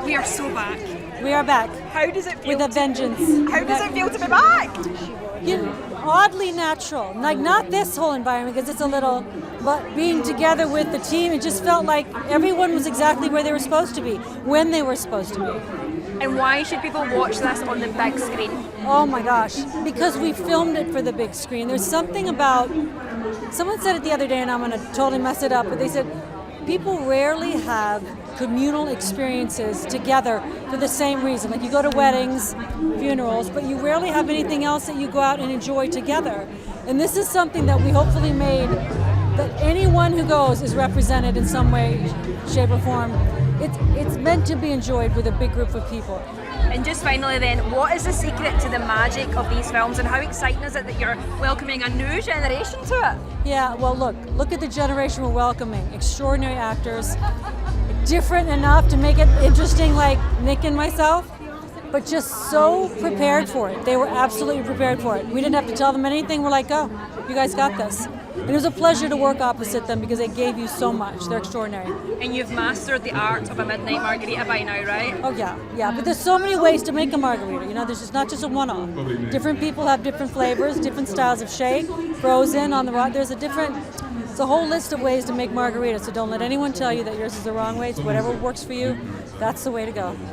We are so back. We are back. How does it feel? With a vengeance. How does it feel to be back? Oddly natural. Like, not this whole environment, because it's a little, but being together with the team, it just felt like everyone was exactly where they were supposed to be, when they were supposed to be. And why should people watch this on the big screen? Oh my gosh, because we filmed it for the big screen. There's something about, someone said it the other day, and I'm going to totally mess it up, but they said, people rarely have communal experiences together for the same reason. Like, you go to weddings, funerals, but you rarely have anything else that you go out and enjoy together. And this is something that we hopefully made, that anyone who goes is represented in some way, shape, or form. It's meant to be enjoyed with a big group of people. And just finally then, what is the secret to the magic of these films, and how exciting is it that you're welcoming a new generation to it? Yeah, well, look at the generation we're welcoming. Extraordinary actors, different enough to make it interesting, like Nick and myself, but just so prepared for it. They were absolutely prepared for it. We didn't have to tell them anything. We're like, go, you guys got this. And it was a pleasure to work opposite them because they gave you so much. They're extraordinary. And you've mastered the art of a midnight margarita by now, right? Oh yeah. But there's so many ways to make a margarita. You know, there's just not just a one-off. Different people have different flavors, different styles of shake, frozen, on the rock. It's a whole list of ways to make margaritas. So don't let anyone tell you that yours is the wrong way. It's whatever works for you. That's the way to go.